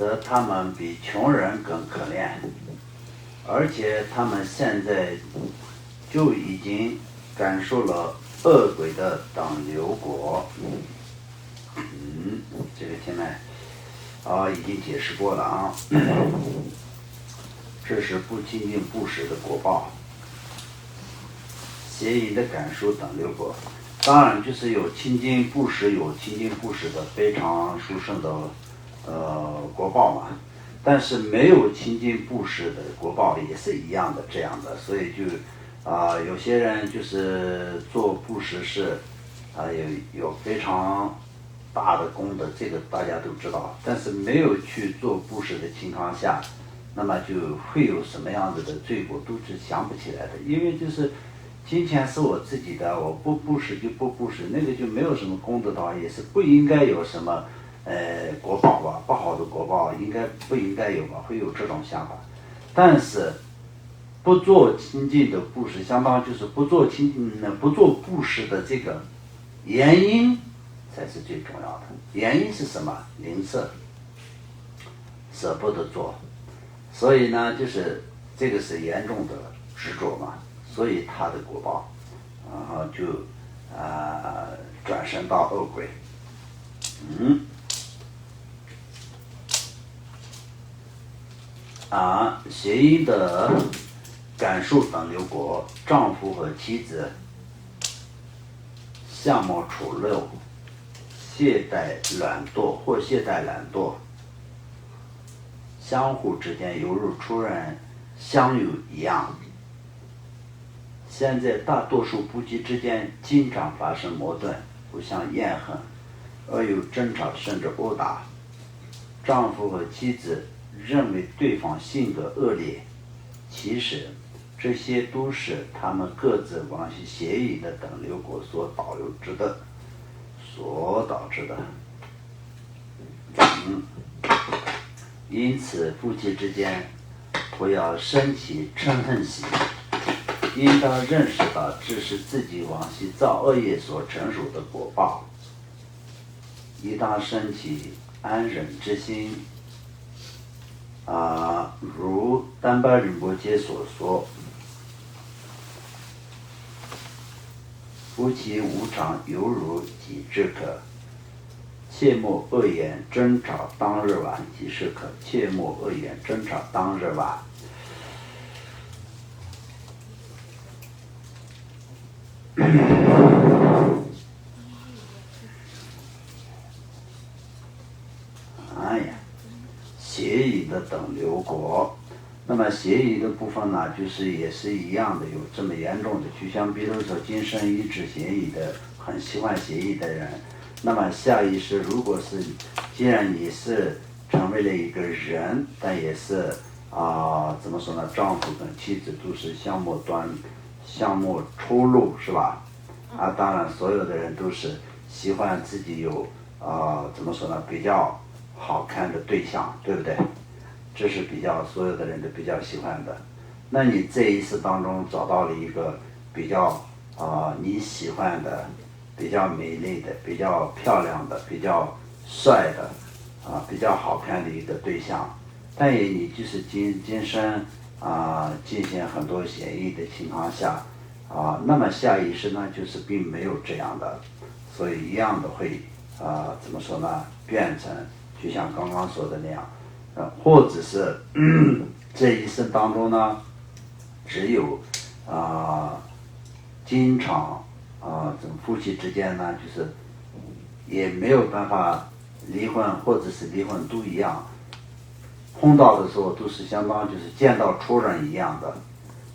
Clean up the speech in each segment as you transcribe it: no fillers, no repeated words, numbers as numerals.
则他们比穷人更可怜，而且他们现在就已经感受了恶鬼的等流果。这个前面已经解释过了啊。这是不清净布施的果报，邪淫的感受等流果。当然就是有清净布施，有清净布施的非常殊胜的果报嘛。但是没有清净布施的果报也是一样的这样的，所以就有些人就是做布施是有非常大的功德，这个大家都知道。但是没有去做布施的情况下，那么就会有什么样子的罪过都是想不起来的，因为就是金钱是我自己的，我不布施就不布施，那个就没有什么功德的话，也是不应该有什么果报吧，不好的果报不应该有吧，会有这种想法。但是不做清净的布施，相当就是不做布施的这个原因才是最重要的。原因是什么？吝啬，舍不得做。所以呢，就是这个是严重的执着嘛，所以他的果报，然后就转生到恶鬼。邪淫的感受等流果，丈夫和妻子相貌丑陋，懈怠懒惰或懈怠懒惰，相互之间犹如初人相遇一样。现在大多数夫妻之间经常发生矛盾，互相怨恨，而有争吵甚至殴打。丈夫和妻子认为对方性格恶劣，其实这些都是他们各自往昔邪淫的等流果所导致的。因此夫妻之间不要生起嗔恨心，应当认识到这是自己往昔造恶业所承受的果报，应当生起安忍之心。如丹巴仁波切所说，夫妻无常犹如己之可，切莫恶言争吵当日晚，即是可切莫恶言争吵当日晚。邪淫的等流果。那么邪淫的部分呢，就是也是一样的，有这么严重的，就像比如说今生一直邪淫的，很喜欢邪淫的人，那么下一世如果是既然你是成为了一个人，但也是怎么说呢，丈夫跟妻子都是相貌丑陋，是吧？当然所有的人都是喜欢自己有怎么说呢，比较好看的对象，对不对？这是所有的人都比较喜欢的。那你这一世当中找到了一个比较你喜欢的、比较美丽的、比较漂亮的、比较帅的比较好看的一个对象，但也你就是今生进行很多邪淫的情况下那么下一世呢，就是并没有这样的，所以一样的会怎么说呢，变成就像刚刚说的那样，或者是这一生当中呢，只有经常夫妻之间呢，就是也没有办法离婚，或者是离婚都一样，碰到的时候都是相当就是见到仇人一样的。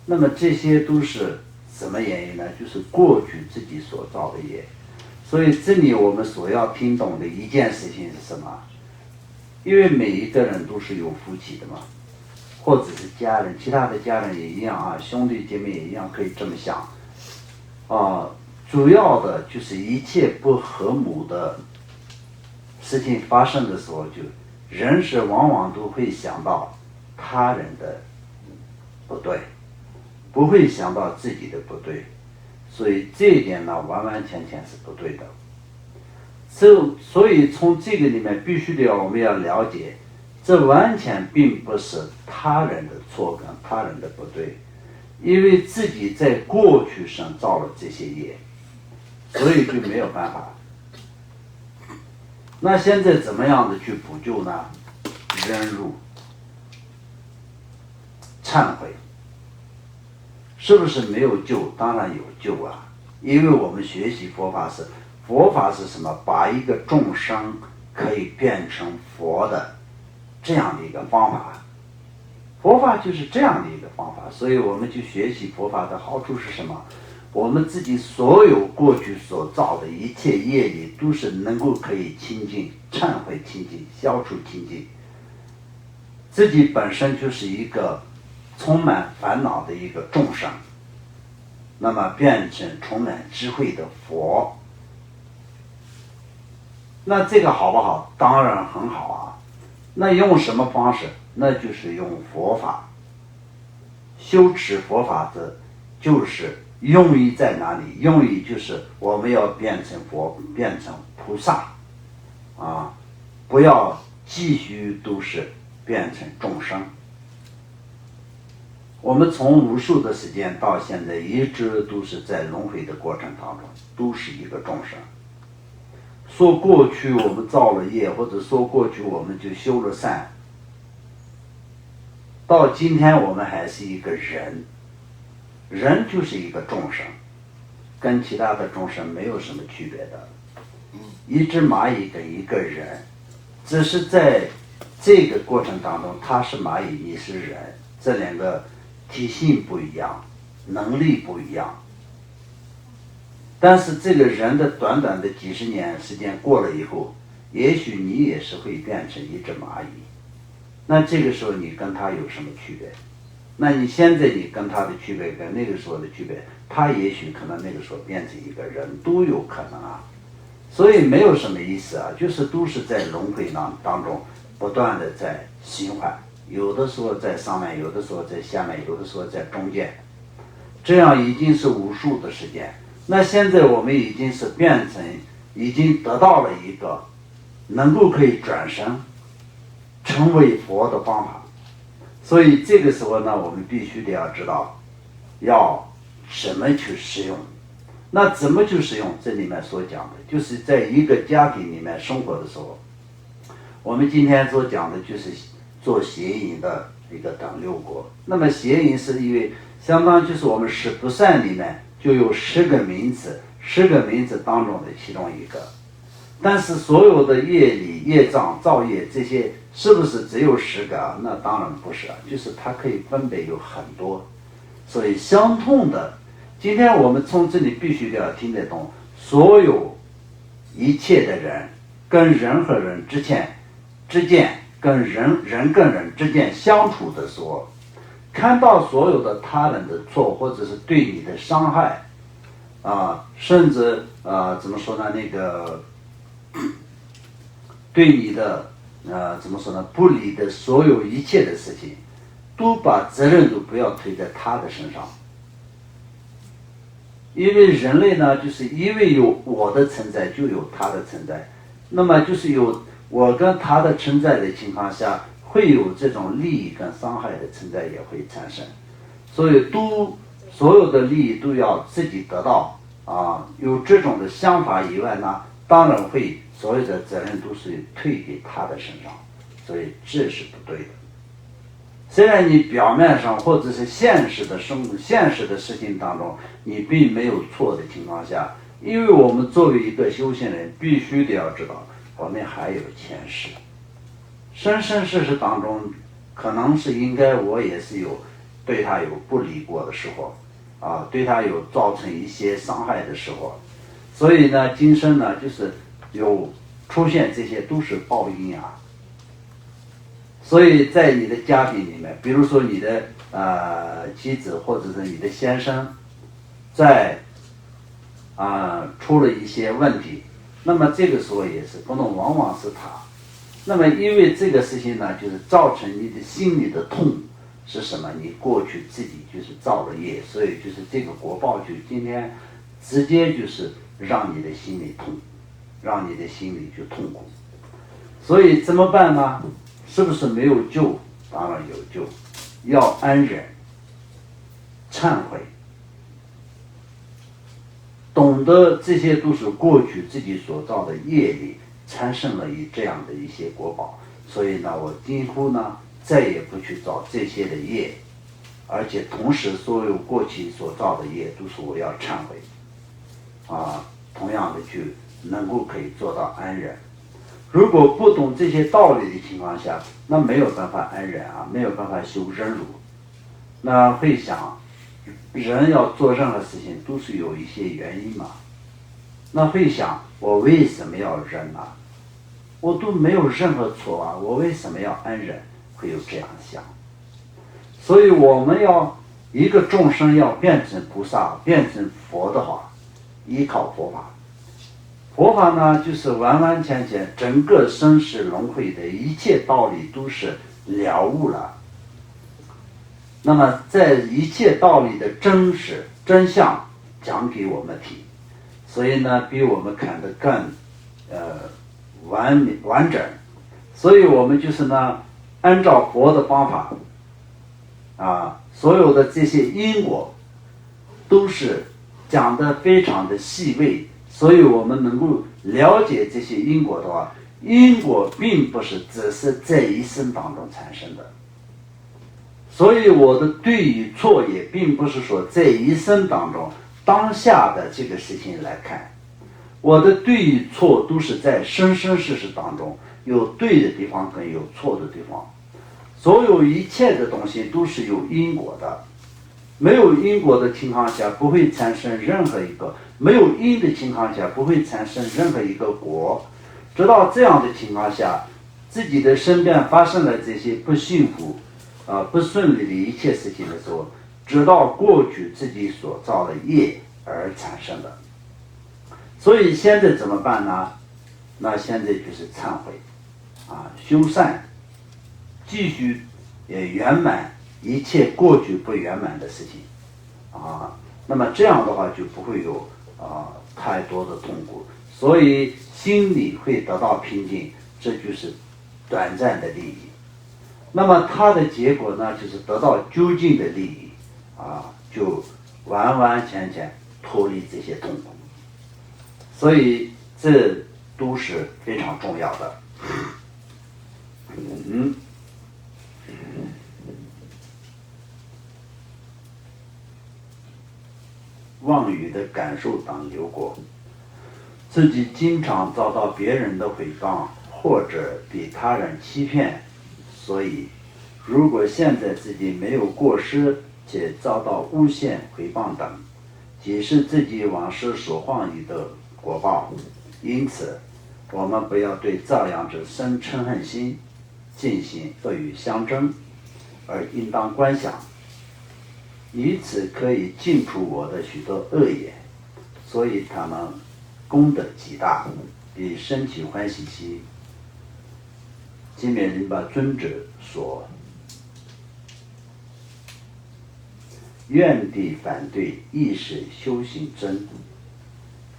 那么这些都是什么原因呢？就是过去自己所造的业。所以这里我们所要听懂的一件事情是什么？因为每一个人都是有夫妻的嘛，或者是家人，其他的家人也一样兄弟姐妹也一样，可以这么想主要的就是一切不和睦的事情发生的时候，就人是往往都会想到他人的不对，不会想到自己的不对，所以这一点呢，完完全全是不对的。所以从这个里面必须我们要了解，这完全并不是他人的错跟他人的不对，因为自己在过去生造了这些业，所以就没有办法。那现在怎么样的去补救呢？忍辱、忏悔，是不是没有救？当然有救啊！因为我们学习佛法是什么？把一个众生可以变成佛的这样的一个方法。佛法就是这样的一个方法，所以我们去学习佛法的好处是什么？我们自己所有过去所造的一切业力，都是能够可以清净、忏悔清净、消除清净。自己本身就是一个充满烦恼的一个众生，那么变成充满智慧的佛，那这个好不好？当然很好啊。那用什么方式？那就是用佛法。修持佛法的就是用意在哪里？用意就是我们要变成佛，变成菩萨啊，不要继续都是变成众生。我们从无数的时间到现在，一直都是在轮回的过程当中，都是一个众生。说过去我们造了业，或者说过去我们就修了善，到今天我们还是一个人，人就是一个众生，跟其他的众生没有什么区别的。一只蚂蚁跟一个人，只是在这个过程当中，他是蚂蚁，你是人，这两个体性不一样，能力不一样。但是这个人的短短的几十年时间过了以后，也许你也是会变成一只蚂蚁。那这个时候你跟他有什么区别？那你现在你跟他的区别跟那个时候的区别，他也许可能那个时候变成一个人，都有可能啊。所以没有什么意思啊，就是都是在轮回当中不断的在循环，有的时候在上面，有的时候在下面，有的时候在中间，这样已经是无数的时间。那现在我们已经是变成，已经得到了一个能够可以转生成为佛的方法。所以这个时候呢，我们必须得要知道要怎么去使用。那怎么去使用？这里面所讲的就是在一个家庭里面生活的时候，我们今天所讲的就是做邪淫的一个等六国。那么邪淫是因为相当就是我们十不善里面就有10个名字，10个名字当中的其中一个。但是所有的业力、业障、造业这些，是不是只有10个啊？那当然不是啊，就是它可以分别有很多。所以相同的，今天我们从这里必须要听得懂，所有一切的人跟人和人之间，跟人跟人之间相处的时候，看到所有的他人的错，或者是对你的伤害甚至怎么说呢？那个对你的怎么说呢？不理的所有一切的事情，都把责任都不要推在他的身上。因为人类呢，就是因为有我的存在，就有他的存在。那么就是有我跟他的存在的情况下，会有这种利益跟伤害的存在也会产生。所以所有的利益都要自己得到有这种的想法以外呢，当然会所有的责任都是推给他的身上，所以这是不对的。虽然你表面上或者是现实的事情当中你并没有错的情况下，因为我们作为一个修行人，必须得要知道我们还有前世，生生世世当中，可能是应该我也是有对他有不理过的时候对他有造成一些伤害的时候，所以呢，今生呢就是有出现这些都是报应啊。所以在你的家庭里面，比如说你的妻子或者是你的先生在出了一些问题，那么这个时候也是不能往往是他。那么因为这个事情呢，就是造成你的心里的痛是什么？你过去自己就是造了业，所以就是这个果报就今天直接就是让你的心里痛，让你的心里就痛苦。所以怎么办呢？是不是没有救？当然有救，要安忍、忏悔，懂得这些都是过去自己所造的业力产生了这样的一些果报，所以呢，我今后呢再也不去造这些的业，而且同时所有过去所造的业都是我要忏悔，同样的去能够可以做到安忍。如果不懂这些道理的情况下，那没有办法安忍没有办法修忍辱，那会想人要做任何事情都是有一些原因嘛，那会想我为什么要忍呢？我都没有任何错我为什么要安忍？会有这样想。所以我们要一个众生要变成菩萨、变成佛的话，依靠佛法。佛法呢，就是完完全全整个生死轮回的一切道理都是了悟了。那么在一切道理的真实真相讲给我们听，所以呢，比我们看得更完整。所以我们就是呢，按照佛的方法所有的这些因果都是讲得非常的细微，所以我们能够了解这些因果的话，因果并不是只是在一生当中产生的，所以我的对与错也并不是说在一生当中当下的这个事情来看，我的对与错都是在生生世世当中有对的地方跟有错的地方。所有一切的东西都是有因果的，没有因果的情况下不会产生任何一个，没有因的情况下不会产生任何一个果。直到这样的情况下，自己的身边发生了这些不幸福不顺利的一切事情的时候，直到过去自己所造的业而产生的。所以现在怎么办呢？那现在就是忏悔修善，继续圆满一切过去不圆满的事情那么这样的话就不会有太多的痛苦，所以心里会得到平静，这就是短暂的利益。那么它的结果呢，就是得到究竟的利益就完完全全脱离这些痛苦，所以这都是非常重要的。妄语的感受当有果，自己经常遭到别人的诽谤或者被他人欺骗，所以如果现在自己没有过失且遭到诬陷诽谤等，即是自己往事所患于的果报。因此我们不要对这样之生嗔恨心进行恶语相争，而应当观想，以此可以尽除我的许多恶业，所以他们功德极大，比生起欢喜心。金冕林巴尊者说，愿地反对意识修行真，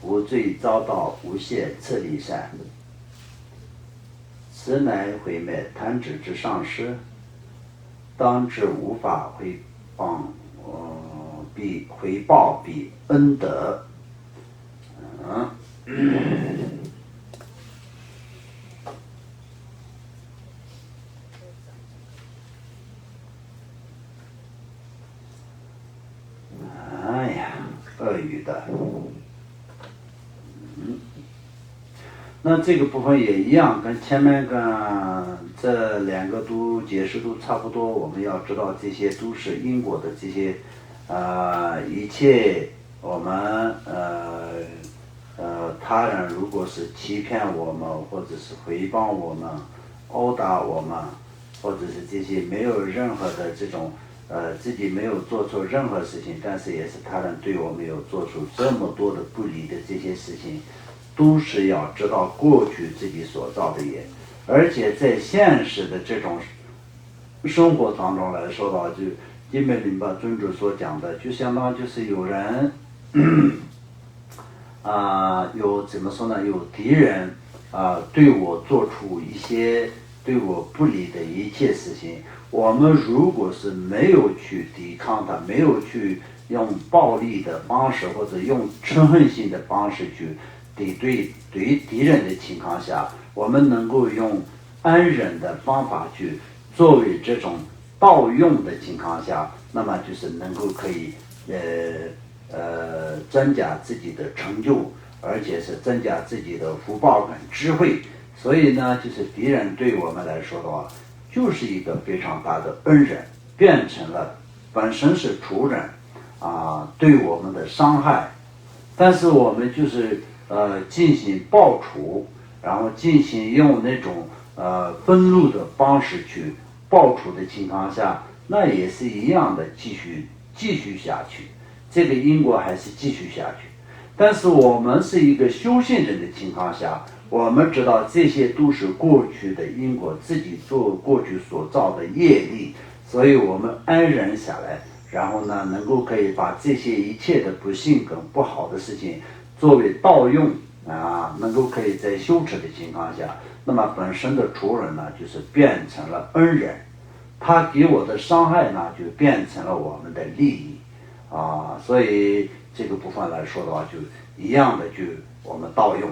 无罪遭到无限策力善，此乃毁灭弹指之上师，当知无法回报比恩德。哎呀，恶语的。那这个部分也一样，跟前面跟这两个都解释都差不多。我们要知道这些都是因果的这些一切我们他人如果是欺骗我们，或者是诽谤我们、殴打我们，或者是这些没有任何的这种自己没有做错任何事情，但是也是他人对我们有做出这么多的不利的这些事情，都是要知道过去自己所造的业，而且在现实的这种生活当中来说的话，就金美林巴尊者所讲的，就相当就是有人有怎么说呢？有敌人对我做出一些对我不利的一切事情，我们如果是没有去抵抗它，没有去用暴力的方式或者用憎恨性的方式去对敌人的情况下，我们能够用安忍的方法去作为这种盗用的情况下，那么就是能够可以增加自己的成就，而且是增加自己的福报跟智慧。所以呢，就是敌人对我们来说的话，就是一个非常大的恩人，变成了本身是仇人对我们的伤害，但是我们就是进行报仇，然后进行用那种愤怒的方式去报仇的情况下，那也是一样的继续下去，这个因果还是继续下去。但是我们是一个修行人的情况下，我们知道这些都是过去的因果，自己做过去所造的业力，所以我们安忍下来，然后呢，能够可以把这些一切的不幸跟不好的事情作为盗用能够可以在修持的情况下，那么本身的仇人呢，就是变成了恩人，他给我的伤害呢，就变成了我们的利益所以这个部分来说的话，就一样的就我们盗用。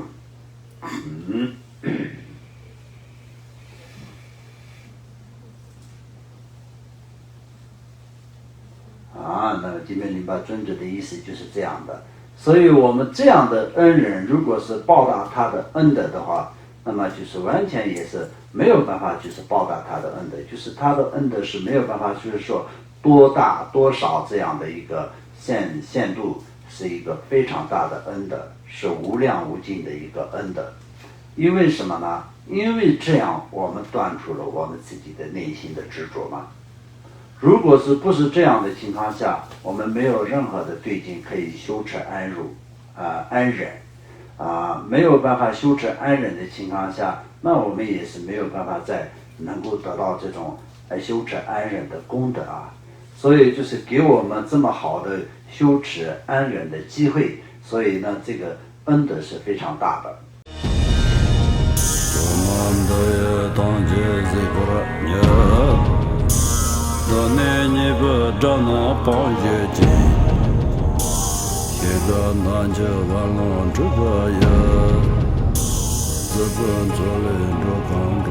那么金边林巴尊者的意思就是这样的。所以我们这样的恩人，如果是报答他的恩德的话，那么就是完全也是没有办法就是报答他的恩德，就是他的恩德是没有办法就是说多大多少这样的一个限度，是一个非常大的恩德，是无量无尽的一个恩德。因为什么呢？因为这样我们断除了我们自己的内心的执着嘛。如果是不是这样的情况下，我们没有任何的对境可以修持安忍没有办法修持安忍的情况下，那我们也是没有办法再能够得到这种修持安忍的功德所以就是给我们这么好的修持安忍的机会，所以呢，这个恩德是非常大的。自本作人着康中